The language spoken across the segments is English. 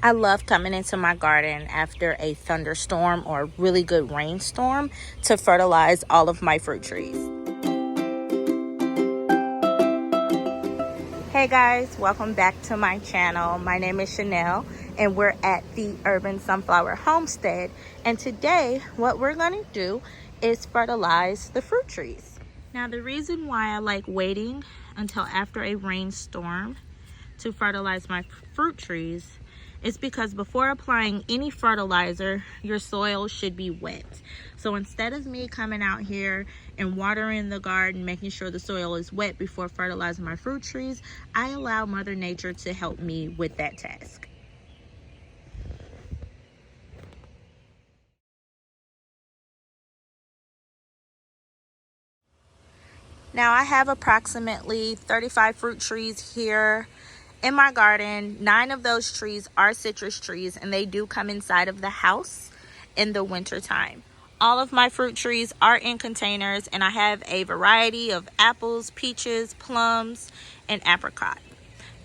I love coming into my garden after a thunderstorm or a really good rainstorm to fertilize all of my fruit trees. Hey guys, welcome back to my channel. My name is Chanel and we're at the Urban Sunflower Homestead. And today what we're going to do is fertilize the fruit trees. Now the reason why I like waiting until after a rainstorm to fertilize my fruit trees is because before applying any fertilizer, your soil should be wet. So instead of me coming out here and watering the garden, making sure the soil is wet before fertilizing my fruit trees, I allow Mother Nature to help me with that task. Now I have approximately 35 fruit trees here in my garden. 9 of those trees are citrus trees and they do come inside of the house in the winter time. All of my fruit trees are in containers and I have a variety of apples, peaches, plums, and apricot.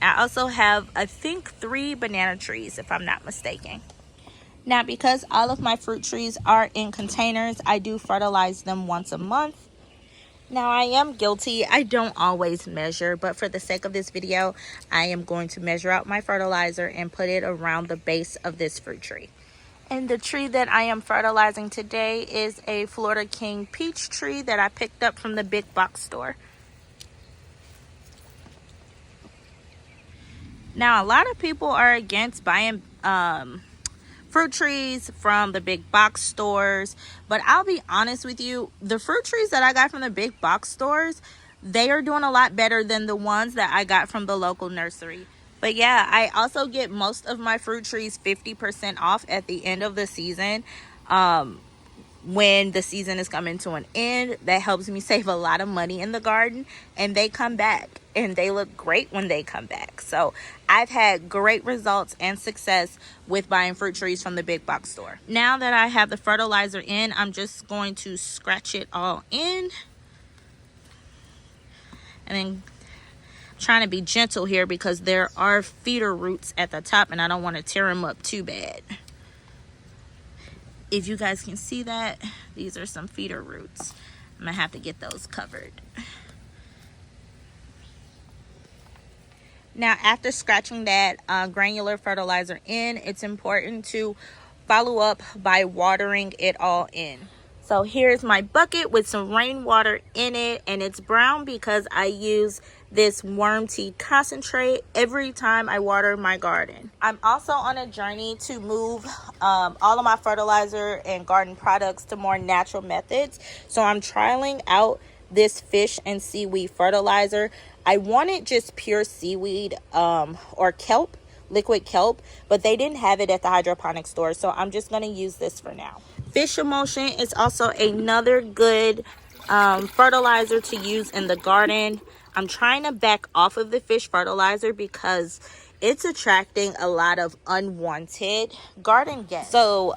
I also have, I think, 3 banana trees if I'm not mistaken. Now because all of my fruit trees are in containers, I do fertilize them once a month. Now I am guilty, I don't always measure, but for the sake of this video, I am going to measure out my fertilizer and put it around the base of this fruit tree. And the tree that I am fertilizing today is a Florida King peach tree that I picked up from the big box store. Now a lot of people are against buying fruit trees from the big box stores, but I'll be honest with you, the fruit trees that I got from the big box stores, they are doing a lot better than the ones that I got from the local nursery. But yeah, I also get most of my fruit trees 50% off at the end of the season. When the season is coming to an end, that helps me save a lot of money in the garden, and they come back and they look great when they come back. So I've had great results and success with buying fruit trees from the big box store. Now that I have the fertilizer in, I'm just going to scratch it all in, and then trying to be gentle here because there are feeder roots at the top and I don't want to tear them up too bad. If you guys can see that, these are some feeder roots. I'm gonna have to get those covered. Now, after scratching that granular fertilizer in, it's important to follow up by watering it all in. So here's my bucket with some rainwater in it, and it's brown because I use this worm tea concentrate every time I water my garden. I'm also on a journey to move all of my fertilizer and garden products to more natural methods. So I'm trialing out this fish and seaweed fertilizer. I wanted just pure seaweed or kelp, liquid kelp, but they didn't have it at the hydroponic store, so I'm just going to use this for now. Fish emulsion is also another good fertilizer to use in the garden. I'm trying to back off of the fish fertilizer because it's attracting a lot of unwanted garden guests. So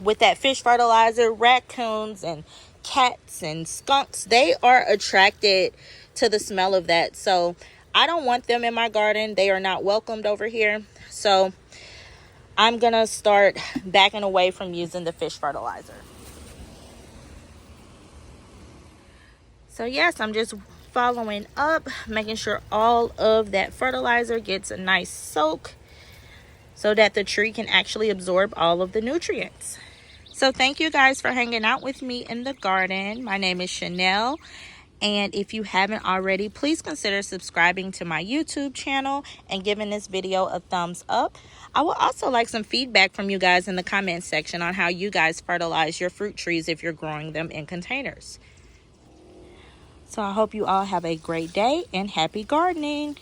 with that fish fertilizer, raccoons and cats and skunks, they are attracted to the smell of that. So I don't want them in my garden. They are not welcomed over here. So I'm gonna start backing away from using the fish fertilizer. So yes, I'm just following up, making sure all of that fertilizer gets a nice soak so that the tree can actually absorb all of the nutrients. So thank you guys for hanging out with me in the garden. My name is Chanel. And if you haven't already, please consider subscribing to my YouTube channel and giving this video a thumbs up. I would also like some feedback from you guys in the comments section on how you guys fertilize your fruit trees if you're growing them in containers. So I hope you all have a great day and happy gardening.